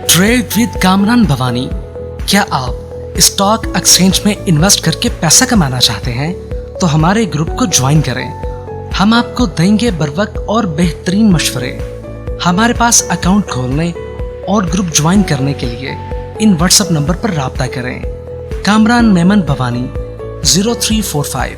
Trade with Kamran Bhavani. क्या आप stock exchange में इन्वेस्ट करके पैसा कमाना चाहते हैं तो हमारे ग्रुप को ज्वाइन करें। हम आपको देंगे बर वक्त और बेहतरीन मशवरे। हमारे पास अकाउंट खोलने और ग्रुप ज्वाइन करने के लिए इन व्हाट्सएप नंबर पर राब्ता करें। कामरान मेमन भवानी 0345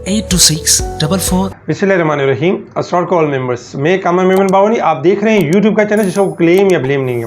82644। बिस्मिल्लाहिर्रहमानिर्रहीम। अस्सलाम वालेकुम ऑल मेंबर्स। मैं कामरान मेमन भवानी, आप देख रहे हैं यूट्यूब का चैनल जिसको क्लेम या ब्लेम नहीं है।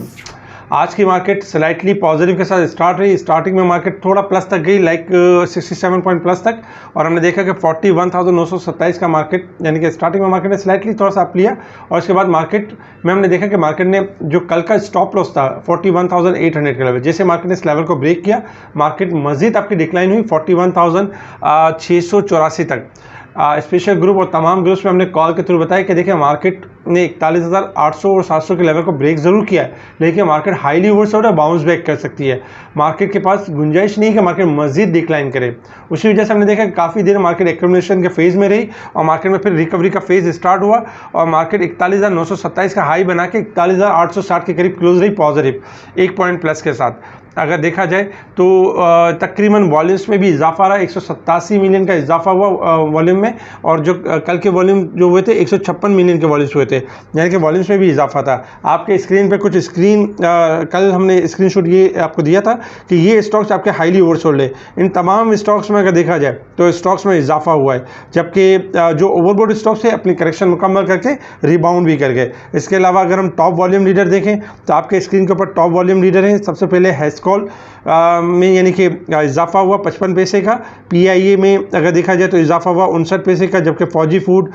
आज की मार्केट स्लाइटली पॉजिटिव के साथ स्टार्ट रही। स्टार्टिंग में मार्केट थोड़ा प्लस तक गई, लाइक 67 पॉइंट प्लस तक, और हमने देखा कि 41,927 का मार्केट, यानी कि स्टार्टिंग में मार्केट ने स्लाइटली थोड़ा सा अप लिया। और उसके बाद मार्केट में हमने देखा कि मार्केट ने जो कल का स्टॉप लॉस था 41,800 के लेवल, जैसे मार्केट ने इस लेवल को ब्रेक किया, मार्केट मजीद आपकी डिक्लाइन हुई 41,684 तक। स्पेशल ग्रुप और तमाम ग्रुप्स में हमने कॉल के थ्रू बताया कि देखिए मार्केट ने 41,800 और 700 के लेवल को ब्रेक ज़रूर किया है, लेकिन मार्केट हाईली ओवरसोल्ड है, बाउंस बैक कर सकती है। मार्केट के पास गुंजाइश नहीं है कि मार्केट मजीद डिक्लाइन करे। उसी वजह से हमने देखा कि काफ़ी देर मार्केट एक्यूमुलेशन के फेज़ में रही और मार्केट में फिर रिकवरी का फेज़ स्टार्ट हुआ और मार्केट 41,927 का हाई बना के 41,860 के करीब क्लोज रही, पॉजिटिव 1 पॉइंट प्लस के साथ। अगर देखा जाए तो तकरीबन वॉल्यूम्स में भी इजाफा रहा, 187 मिलियन का इजाफा हुआ वॉल्यूम में, और जो कल के वॉल्यूम जो हुए थे 156 मिलियन के वॉल्यूम्स हुए थे, यानी कि वॉल्यूम्स में भी इजाफा था। आपके स्क्रीन पे कुछ कल हमने स्क्रीनशॉट ये आपको दिया था कि ये स्टॉक्स आपके हाईली ओवरसोल्ड है। इन तमाम स्टॉक्स में अगर देखा जाए तो स्टॉक्स में इजाफा हुआ है, जबकि जो ओवरबॉट स्टॉक्स है अपनी करेक्शन मुकम्मल करके रिबाउंड भी कर गए। इसके अलावा अगर हम टॉप वॉल्यूम लीडर देखें तो आपके स्क्रीन के ऊपर टॉप वॉल्यूम लीडर हैं। सबसे पहले हैस्कॉल में यानी कि इजाफा हुआ 55 पैसे का। PIA में अगर देखा जाए तो इजाफा हुआ 59 पैसे का, जबकि फौजी food,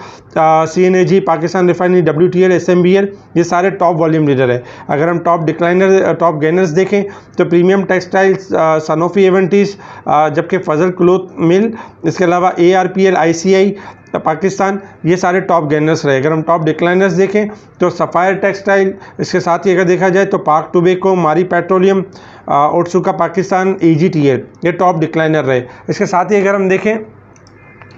CNAG, Pakistan refinery, WTL, SMBL ये सारे टॉप वॉल्यूम लीडर है। अगर हम टॉप गेनर्स देखें तो प्रीमियम टेक्सटाइल्स, सनोफी एवेंटीज, जबकि फजल क्लोथ मिल, इसके अलावा ARPL, ICI पाकिस्तान, ये सारे टॉप गेनर्स रहे। अगर हम टॉप डिक्लाइनर्स देखें तो सफ़ायर टेक्सटाइल, इसके साथ ही अगर देखा जाए तो पाक टोबैको, मारी पेट्रोलियम, ओट्सुका पाकिस्तान, AGTL ये टॉप डिक्लाइनर रहे। इसके साथ ही अगर हम देखें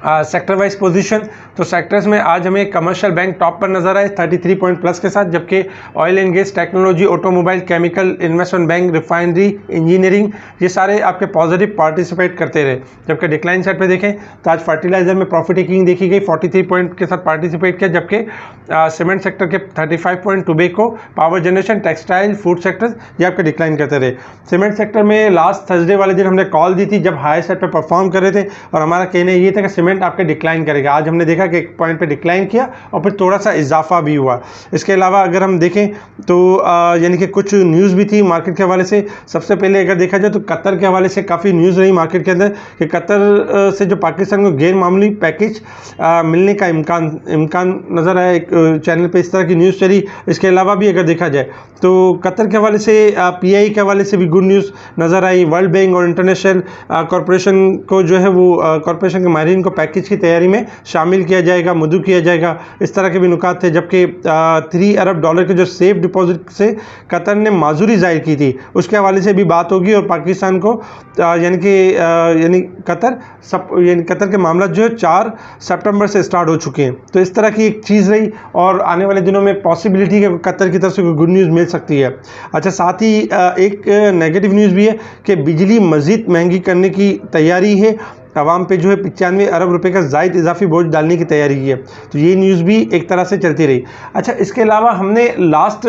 सेक्टर वाइज पोजीशन तो सेक्टर्स में आज हमें कमर्शियल बैंक टॉप पर नजर आए 33 पॉइंट प्लस के साथ, जबकि oil and gas, technology, automobile, chemical, investment bank, refinery, engineering ये सारे आपके पॉजिटिव पार्टिसिपेट करते रहे। जबकि डिक्लाइन साइड पे देखें तो आज फर्टिलाइजर में प्रॉफिट टेकिंग देखी गई, 43 पॉइंट के साथ पार्टिसिपेट किया, जबकि सीमेंट सेक्टर के 35 point, tobacco, power generation, textile, food sector ये आपके डिक्लाइन करते रहे। सीमेंट सेक्टर में लास्ट थर्सडे वाले दिन हमने कॉल दी थी जब हाई साइड पर परफॉर्म कर रहे थे और हमारा कहना ये था कि आपके डिक्लाइन करेगा। आज हमने देखा कि 1 पॉइंट पे डिक्लाइन किया और फिर थोड़ा सा इजाफा भी हुआ। इसके अलावा अगर हम देखें तो यानी कि कुछ न्यूज़ भी थी मार्केट के हवाले से। सबसे पहले अगर देखा जाए तो कतर के हवाले से काफ़ी न्यूज़ रही मार्केट के अंदर कि कतर से जो पाकिस्तान को गैर मामूली पैकेज मिलने का इम्कान नज़र आया। एक चैनल पर इस तरह की न्यूज़ चली। इसके अलावा भी अगर देखा जाए तो कतर के हवाले से PI के हवाले से भी गुड न्यूज़ नज़र आई। वर्ल्ड बैंक और इंटरनेशनल कॉरपोरेशन को जो है वो कॉरपोरेशन के माहिरीन को पैकेज की तैयारी में शामिल किया जाएगा, मदऊ किया जाएगा, इस तरह के भी नुकात थे। जबकि $3 अरब के जो सेफ डिपॉजिट से कतर ने माजूरी जाहिर की थी उसके हवाले से भी बात होगी। और पाकिस्तान को यानी कतर के मामला जो है 4 सितंबर से स्टार्ट हो चुके हैं। तो इस तरह की एक चीज़ रही और आने वाले दिनों में पॉसिबिलिटी है कतर की तरफ से कोई गुड न्यूज़ मिल सकती है। अच्छा, साथ ही एक नेगेटिव न्यूज़ भी है कि बिजली मज़ीद महंगी करने की तैयारी है। आवाम पे जो है 95 अरब रुपए का जायद इजाफी बोझ डालने की तैयारी की है। तो ये न्यूज़ भी एक तरह से चलती रही। अच्छा, इसके अलावा हमने लास्ट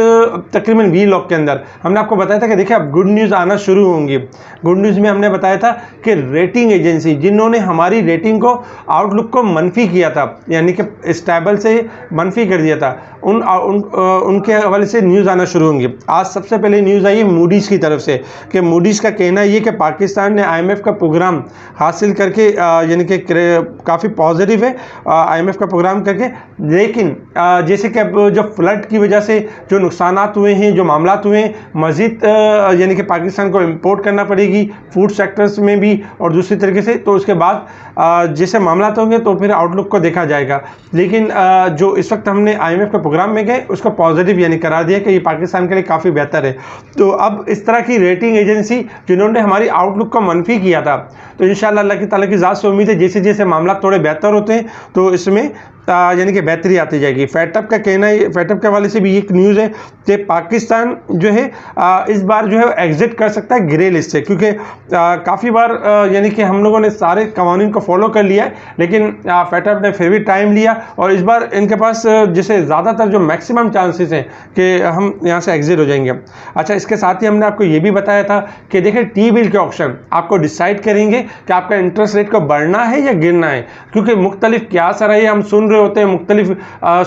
तकरीबन वीलॉग के अंदर हमने आपको बताया था कि देखिए अब गुड न्यूज़ आना शुरू होंगी। गुड न्यूज़ में हमने बताया था कि रेटिंग एजेंसी जिन्होंने हमारी रेटिंग को, आउटलुक को मनफी किया था, यानी कि स्टेबल से मनफी कर दिया था, उनके हवाले से न्यूज़ आना शुरू होंगी। आज सबसे पहले न्यूज़ आई है मूडीज़ की तरफ से कि मूडीज़ का कहना ये कि पाकिस्तान ने IMF का प्रोग्राम हासिल करके यानी कि काफ़ी पॉजिटिव है IMF का प्रोग्राम करके। लेकिन जैसे कि अब जो फ्लड की वजह से जो नुकसानात हुए हैं, जो मामलात हुए हैं, मज़ीद यानी कि पाकिस्तान को इंपोर्ट करना पड़ेगी फूड सेक्टर्स में भी और दूसरी तरीके से। तो उसके बाद जैसे मामलात होंगे तो फिर आउटलुक को देखा जाएगा। लेकिन जो इस वक्त हमने IMF के प्रोग्राम में गए उसको पॉजिटिव यानी करार दिया कि ये पाकिस्तान के लिए काफ़ी बेहतर है। तो अब इस तरह की रेटिंग एजेंसी जिन्होंने हमारी आउटलुक को मनफी किया था, तो इंशाअल्लाह अल्लाह की ताला की ज़ात से उम्मीद है जैसे जैसे मामला थोड़े बेहतर होते हैं तो इसमें यानी कि बेहतरी आती जाएगी। फेडअप का कहना है, फेडअप के हवाले से भी एक न्यूज़ है कि पाकिस्तान जो है इस बार जो है एग्जिट कर सकता है ग्रे लिस्ट से, क्योंकि काफ़ी बार यानी कि हम लोगों ने सारे कवानीन को फॉलो कर लिया है, लेकिन फेडअप ने फिर भी टाइम लिया और इस बार इनके पास जैसे ज़्यादातर जो मैक्सिमम चांसेस हैं कि हम यहाँ से एग्जिट हो जाएंगे। अच्छा, इसके साथ ही हमने आपको ये भी बताया था कि देखिए टी बिल के ऑप्शन आपको डिसाइड करेंगे कि आपका इंटरेस्ट रेट को बढ़ना है या गिरना है, क्योंकि मुख्तलिफ क्यास रही हम सुन रहे होते हैं, मुख्तलिफ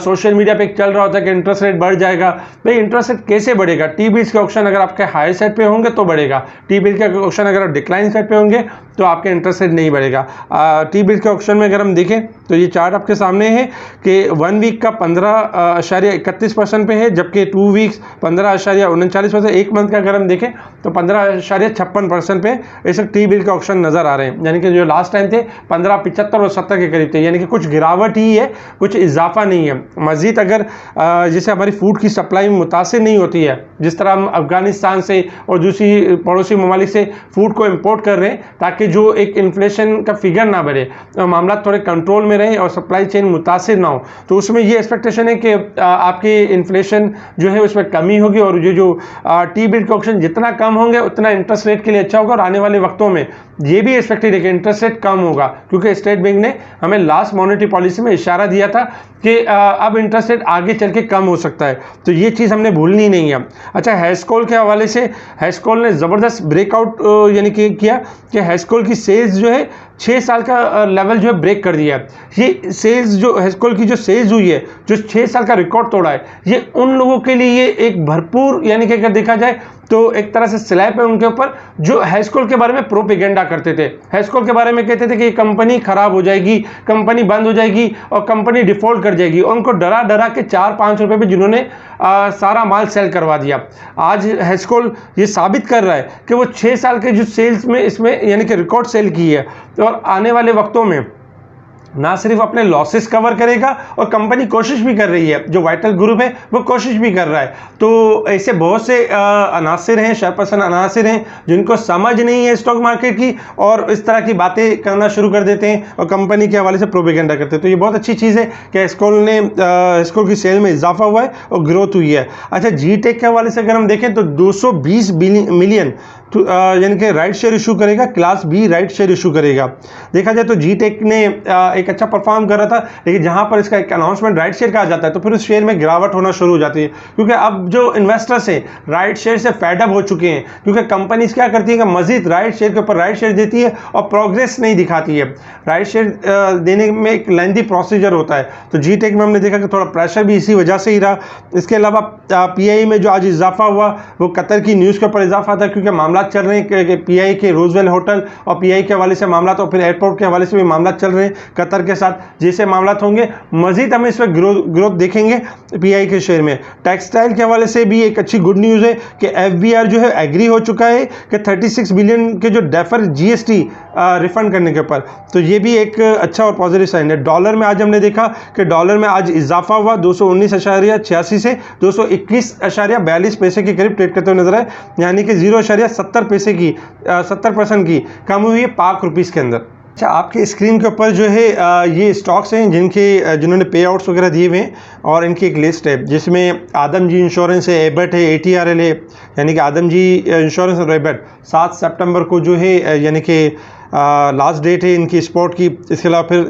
सोशल मीडिया पे चल रहा होता है कि इंटरेस्ट रेट बढ़ जाएगा। भाई इंटरेस्ट रेट कैसे बढ़ेगा? टी बिल्स के ऑप्शन अगर आपके हायर साइड पे होंगे तो बढ़ेगा, टी बिल के ऑप्शन अगर डिक्लाइन साइड पे होंगे तो आपके इंटरेस्ट रेट नहीं बढ़ेगा। टी बिल के ऑप्शन में अगर हम देखें तो ये चार्ट आपके सामने है कि 1 वीक का 15.31% पे है, जबकि 2 वीक्स 15.39%, 1 मंथ का अगर हम देखें तो 15.56% पे इस टी बिल के ऑप्शन नज़र आ रहे हैं। यानी कि जो लास्ट टाइम थे 15.75 और 70 के करीब थे, यानी कि कुछ गिरावट ही है, कुछ इजाफा नहीं है। मज़ीद अगर जैसे हमारी फूड की सप्लाई मुतासिर नहीं होती है, जिस तरह हम अफगानिस्तान से और दूसरी पड़ोसी ममालिक से फूड को इम्पोर्ट कर रहे हैं ताकि जो एक इन्फ्लेशन का फिगर ना बढ़े, मामला थोड़े कंट्रोल में रहे और सप्लाई चेन मुतासिर ना हो, तो उसमें ये एक्सपेक्टेशन है कि आपकी इन्फ्लेशन जो है उसमें कमी होगी और ये जो टी बिल के ऑप्शन जितना कम होंगे उतना इंटरेस्ट रेट के लिए अच्छा होगा। और आने वाले वक्तों में ये भी एक्सपेक्टेड है कि इंटरेस्ट रेट कम होगा, क्योंकि स्टेट बैंक ने हमें लास्ट मॉनेटरी पॉलिसी में इशारा दिया था कि अब इंटरेस्ट रेट आगे चल के कम हो सकता है, तो ये चीज़ हमने भूलनी नहीं है। अच्छा, हैस्कोल के हवाले से हैस्कोल ने ज़बरदस्त ब्रेकआउट यानी कि किया कि हैस्कोल की सेल्स जो है 6 साल का लेवल जो है ब्रेक कर दिया है। ये सेल्स जो हैस्कोल की जो सेल्स हुई है, जो 6 साल का रिकॉर्ड तोड़ा है, ये उन लोगों के लिए ये एक भरपूर यानी कि अगर देखा जाए तो एक तरह से स्लैप है उनके ऊपर जो हैस्कोल के बारे में प्रोपेगेंडा करते थे। हैस्कोल के बारे में कहते थे कि ये कंपनी खराब हो जाएगी, कंपनी बंद हो जाएगी और कंपनी डिफॉल्ट कर जाएगी, और उनको डरा डरा के 4-5 रुपए पे जिन्होंने सारा माल सेल करवा दिया। आज हैस्कोल ये साबित कर रहा है कि वो 6 साल के जो सेल्स में इसमें यानी कि रिकॉर्ड सेल की है, और आने वाले वक्तों में ना सिर्फ अपने लॉसेस कवर करेगा और कंपनी कोशिश भी कर रही है, जो वाइटल ग्रुप है वो कोशिश भी कर रहा है। तो ऐसे बहुत से अनासिर हैं, शरपसंद अनासिर हैं जिनको समझ नहीं है स्टॉक मार्केट की और इस तरह की बातें करना शुरू कर देते हैं और कंपनी के हवाले से प्रोपेगेंडा करते हैं। तो ये बहुत अच्छी चीज़ है कि हैस्कोल की सेल में इजाफा हुआ है और ग्रोथ हुई है। अच्छा, जी टेक के हवाले से अगर हम देखें तो 220 मिलियन यानी कि राइट शेयर इशू करेगा, class B right share issue करेगा। देखा जाए तो जी टेक ने एक अच्छा परफॉर्म कर रहा था, लेकिन जहां पर इसका एक अनाउंसमेंट राइट शेयर का आ जाता है तो फिर उस शेयर में गिरावट होना शुरू हो जाती है, क्योंकि अब जो इन्वेस्टर्स हैं राइट शेयर से फेडअप हो चुके हैं, क्योंकि कंपनीज क्या करती है कि मजीद राइट शेयर के ऊपर राइट शेयर देती है और प्रोग्रेस नहीं दिखाती है। राइट शेयर देने में एक लेंथी प्रोसीजर होता है, तो जी टेक में हमने देखा कि थोड़ा प्रेशर भी इसी वजह से ही रहा। इसके अलावा पीआई में जो आज इजाफा हुआ वो कतर की न्यूज़ के ऊपर इजाफा था, क्योंकि मामला चल रहे हैं कि पीआई के रोजवेल होटल और पीआई के हवाले से मामला, तो फिर एयरपोर्ट के हवाले से भी मामला चल रहे हैं कतर के साथ, जैसे मामला होंगे मजीद हम इसमें ग्रोथ देखेंगे पीआई के शेयर में। टेक्सटाइल के हवाले से भी एक अच्छी गुड न्यूज़ है कि एफबीआर जो है एग्री हो चुका है कि 36 बिलियन के जो डेफर जीएसटी रिफंड करने के ऊपर, तो ये भी एक अच्छा और पॉजिटिव साइन है। डॉलर में आज हमने देखा कि डॉलर में आज इजाफा हुआ 219.86 से 221.42 पैसे के करीब ट्रेड करते हुए नजर आए, यानी कि 0.70 पैसे की 70% की कम हुई है पाक रुपीस के अंदर। अच्छा, आपके स्क्रीन के ऊपर जो है ये स्टॉक्स हैं जिन्होंने पे आउट्स वगैरह दिए हुए हैं और इनकी एक लिस्ट है, जिसमें आदम जी इंश्योरेंस है, एबट है, ATRL है, यानी कि आदम जी इंश्योरेंस और एबट 7 सितंबर को जो है यानी कि लास्ट डेट है इनकी स्पॉट की। इसके अलावा फिर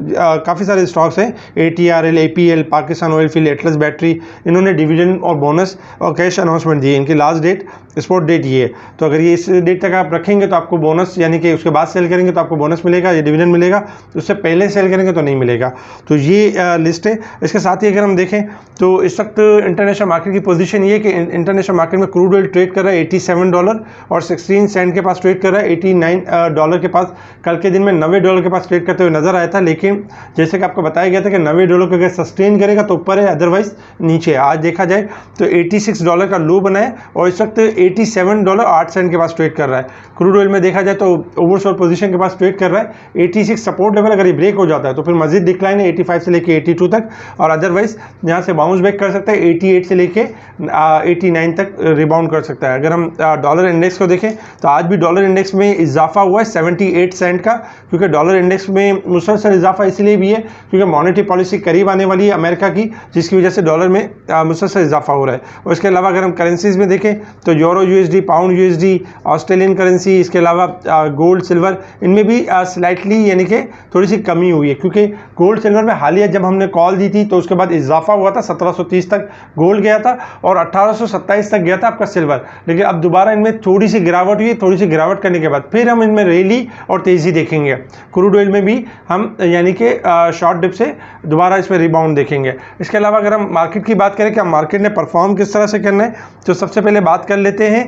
काफ़ी सारे स्टॉक्स हैं, ATRL, APL, Pakistan oil field, Atlas battery, इन्होंने डिविडेंड और बोनस और कैश अनाउंसमेंट दिए। इनकी लास्ट डेट स्पॉट डेट ये है, तो अगर ये इस डेट तक आप रखेंगे तो आपको बोनस, यानी कि उसके बाद सेल करेंगे तो आपको बोनस मिलेगा, ये डिविडेंड मिलेगा, तो उससे पहले सेल करेंगे तो नहीं मिलेगा। तो ये लिस्ट है। इसके साथ ही अगर हम देखें तो इस वक्त इंटरनेशनल मार्केट की पोजीशन ये है कि इंटरनेशनल मार्केट में क्रूड ऑयल ट्रेड कर रहा है $87 और 16 सेंट के पास ट्रेड कर रहा है, $89 के पास। कल के दिन में $90 के पास ट्रेड करते हुए नजर आया था, लेकिन जैसे कि आपको बताया गया था कि $90 को अगर सस्टेन करेगा तो ऊपर है, अदरवाइज नीचे है। आज देखा जाए तो $86 का लो बना है और इस वक्त $87.08 के पास ट्रेड कर रहा है। क्रूड ऑयल में देखा जाए तो ओवरसोल्ड पोजीशन के पास ट्रेड कर रहा है। 86 सपोर्ट लेवल अगर ये ब्रेक हो जाता है तो फिर मजीद डिक्लाइन है 85 से लेके 82 तक, और अदरवाइज यहाँ से बाउंस बैक कर सकता है 88 से लेके 89 तक रिबाउंड कर सकता है। अगर हम डॉलर इंडेक्स को देखें तो आज भी डॉलर इंडेक्स में इजाफा हुआ है 78 सेंट का, क्योंकि डॉलर इंडेक्स में मुसलसल इजाफा इसलिए भी है क्योंकि मॉनेटरी पॉलिसी करीब आने वाली है अमेरिका की, जिसकी वजह से डॉलर में मुसलसल इजाफा हो रहा है। और इसके अलावा अगर हम करेंसीज में देखें तो euro USD, pound USD, Australian currency, इसके अलावा गोल्ड सिल्वर, इनमें भी स्लाइटली यानी कि थोड़ी सी कमी हुई है, क्योंकि गोल्ड सिल्वर में हालिया जब हमने कॉल दी थी तो उसके बाद इजाफा हुआ था, 1730 तक गोल्ड गया था और 1827 तक गया था आपका सिल्वर, लेकिन अब दोबारा इनमें थोड़ी सी गिरावट हुई। थोड़ी सी गिरावट करने के बाद फिर हम इनमें रैली और तेज़ी देखेंगे। क्रूड ऑयल में भी हम यानी कि शॉर्ट डिप से दोबारा इसमें रिबाउंड देखेंगे। इसके अलावा अगर हम मार्केट की बात करें कि मार्केट ने परफॉर्म किस तरह से करना है, तो सबसे पहले बात कर लेते हैं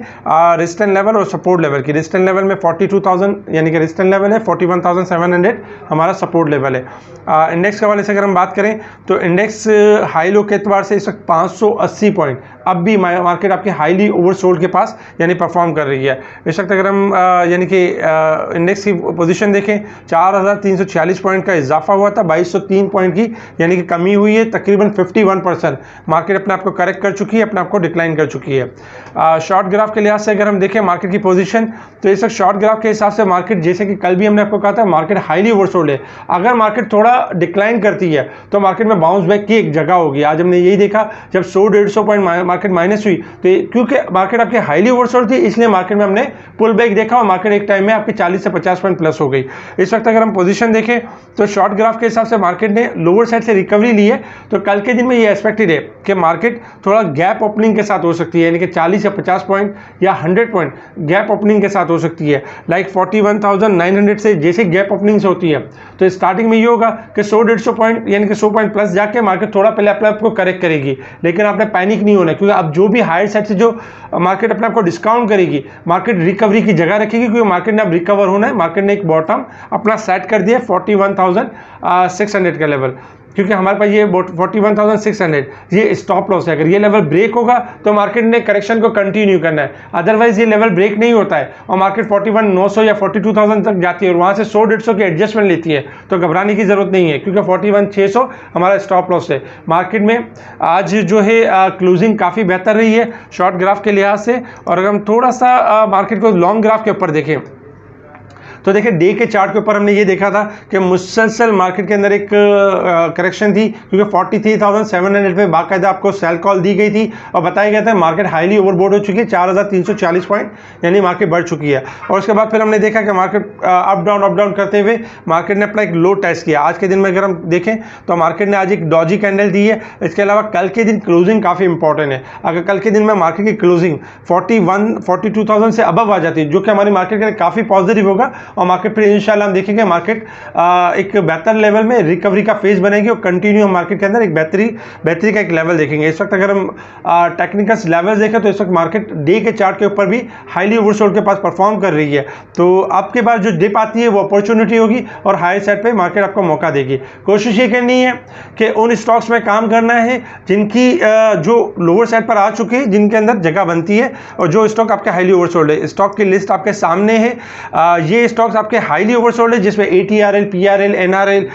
रेजिस्टेंस लेवल और सपोर्ट लेवल की। रेजिस्टेंस लेवल में 42,000 यानी कि रेजिस्टेंस लेवल है, 41,700 हमारा सपोर्ट लेवल है। इंडेक्स के हवाले से अगर हम बात करें तो इंडेक्स हाई लो के एतबार से इस वक्त 580 पॉइंट अब भी मार्केट आपके हाईली ओवरसोल्ड के पास यानी परफॉर्म कर रही है। इस वक्त अगर हम यानी कि इंडेक्स की पोजीशन देखें, 4,346 पॉइंट का इजाफा हुआ था, 2,203 पॉइंट की यानी कि कमी हुई है। तकरीबन 51% मार्केट अपने आप को करेक्ट कर चुकी है, अपने आप को डिक्लाइन कर चुकी है। शॉर्ट ग्राफ के लिहाज से अगर हम देखें मार्केट की पोजीशन, तो इस वक्त शॉर्ट ग्राफ के हिसाब से मार्केट, जैसे कि कल भी हमने आपको कहा था, मार्केट हाईली ओवरसोल्ड है। अगर मार्केट थोड़ा डिक्लाइन करती है तो मार्केट में बाउंस बैक की एक जगह होगी। आज हमने यही देखा जब 100-150 पॉइंट मार्केट माइनस हुई, तो क्योंकि मार्केट आपके हाईली ओवरसोल्ड थी इसलिए मार्केट में हमने पुल बैक देखा और मार्केट एक टाइम में आपके 40 से 50 पॉइंट प्लस हो गई। इस वक्त अगर हम पोजीशन देखें तो शॉर्ट ग्राफ के हिसाब से मार्केट ने लोअर साइड से रिकवरी ली है, तो कल के दिन में ये एक्सपेक्टेड है कि मार्केट थोड़ा गैप ओपनिंग के साथ हो सकती है, यानी कि 40 या 50 पॉइंट या 100 पॉइंट गैप ओपनिंग के साथ हो सकती है। लाइक 41,900 से जैसे गैप ओपनिंग से होती है, तो स्टार्टिंग में ये होगा कि 100-150 पॉइंट यानी कि 100 पॉइंट प्लस जाके मार्केट थोड़ा पहले अपने आप को करेक्ट करेगी, लेकिन आपने पैनिक नहीं होना, क्योंकि अब जो भी हायर साइड से जो मार्केट अपने आप को डिस्काउंट करेगी, मार्केट रिकवरी की जगह रखेगी, क्योंकि मार्केट ने अब रिकवर होना है। मार्केट ने एक बॉटम अपना सेट कर दिया 41,600 का लेवल, क्योंकि हमारे पास ये 41,600 ये स्टॉप लॉस है। अगर ये लेवल ब्रेक होगा तो मार्केट ने करेक्शन को कंटिन्यू करना है, अदरवाइज ये लेवल ब्रेक नहीं होता है और मार्केट 41,900 या 42,000 तक जाती है और वहाँ से 100-150 की एडजस्टमेंट लेती है, तो घबराने की जरूरत नहीं है, क्योंकि 41,600 हमारा स्टॉप लॉस है। मार्केट में आज जो है क्लोजिंग काफ़ी बेहतर रही है शॉर्ट ग्राफ के लिहाज से। और अगर हम थोड़ा सा मार्केट को लॉन्ग ग्राफ के ऊपर देखें तो देखिए डे के चार्ट के ऊपर हमने ये देखा था कि मुसलसल मार्केट के अंदर एक करेक्शन थी, क्योंकि 43,700 पे बाकायदा आपको सेल कॉल दी गई थी और बताया गया था मार्केट हाईली ओवरबोट हो चुकी है, 4,340 पॉइंट यानी मार्केट बढ़ चुकी है। और उसके बाद फिर हमने देखा कि मार्केट अप डाउन करते हुए मार्केट ने अपना एक लो टेस्ट किया। आज के दिन में अगर हम देखें तो मार्केट ने आज एक डॉजी कैंडल दी है। इसके अलावा कल के दिन क्लोजिंग काफ़ी इंपॉर्टेंट है। अगर कल के दिन में मार्केट की क्लोजिंग 42,000 से अबव आ जाती है, जो कि हमारी मार्केट के लिए काफ़ी पॉजिटिव होगा और मार्केट फिर इंशाल्लाह हम देखेंगे मार्केट एक बेहतर लेवल में रिकवरी का फेज बनेगी और कंटिन्यू हम मार्केट के अंदर एक बेहतरी का एक लेवल देखेंगे। इस वक्त अगर हम टेक्निकल लेवल्स देखें तो इस वक्त मार्केट डे के चार्ट के ऊपर भी हाईली ओवरसोल्ड के पास परफॉर्म कर रही है, तो आपके पास जो डिप आती है वो अपॉर्चुनिटी होगी और हाई साइड पे मार्केट आपको मौका देगी। कोशिश ये करनी है कि उन स्टॉक्स में काम करना है जिनकी जो लोअर साइड पर आ चुके हैं, जिनके अंदर जगह बनती है और जो स्टॉक आपके हाईली ओवरसोल्ड है। स्टॉक की लिस्ट आपके सामने है। ये स्टॉक्स आपके हाईली ओवरसोल्ड है जिसमें ATRL, PRL, NRL,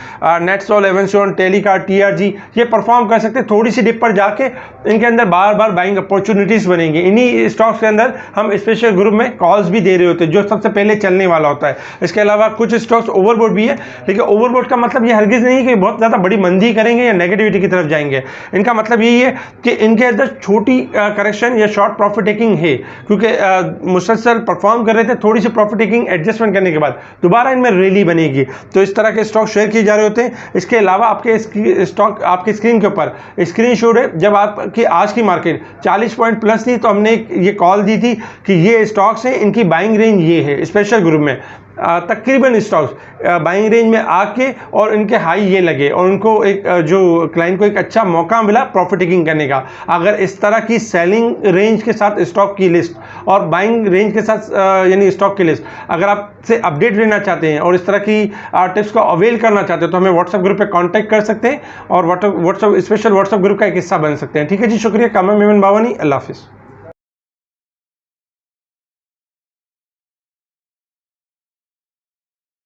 Netsol, Avanceon, टेलीकार, TRG ये परफॉर्म कर सकते हैं। थोड़ी सी डिप पर जाके इनके अंदर बार बार बाइंग अपॉर्चुनिटीज बनेंगी। इन्हीं स्टॉक्स के अंदर हम स्पेशल ग्रुप में कॉल्स भी दे रहे होते हैं जो सबसे पहले चलने वाला होता है। इसके अलावा कुछ स्टॉक्स ओवरबोट भी है, लेकिन ओवरबोट का मतलब ये हरगिज नहीं है कि बहुत ज़्यादा बड़ी मंदी करेंगे या नेगेटिविटी की तरफ जाएंगे। इनका मतलब यही है कि इनके अंदर छोटी करेक्शन या शॉर्ट प्रॉफिट टेकिंग है, क्योंकि मुसलसल परफॉर्म कर रहे थे, थोड़ी सी प्रॉफिट टेकिंग एडजस्टमेंट करने के बाद दोबारा इनमें रैली बनेगी। तो इस तरह के स्टॉक शेयर किए जा रहे होते हैं। इसके अलावा आपके स्टॉक आपकी स्क्रीन के ऊपर स्क्रीनशॉट है, जब आपकी आज की मार्केट 40 पॉइंट प्लस थी तो हमने ये कॉल दी थी कि ये स्टॉक्स हैं, इनकी बाइंग रेंज ये है। स्पेशल ग्रुप में तकरीबन स्टॉक्स बाइंग रेंज में आके और इनके हाई ये लगे और उनको एक जो क्लाइंट को एक अच्छा मौका मिला प्रॉफिट टेकिंग करने का। अगर इस तरह की सेलिंग रेंज के साथ स्टॉक की लिस्ट और बाइंग रेंज के साथ यानी स्टॉक की लिस्ट अगर आपसे अपडेट लेना चाहते हैं और इस तरह की टिप्स को अवेल करना चाहते हैं तो हमें व्हाट्सएप ग्रुप पे कांटेक्ट कर सकते हैं और व्हाट्सएप स्पेशल व्हाट्सएप ग्रुप का एक हिस्सा बन सकते हैं। ठीक है जी, शुक्रिया। कामरान मेमन बावानी, अल्लाह हाफिज़।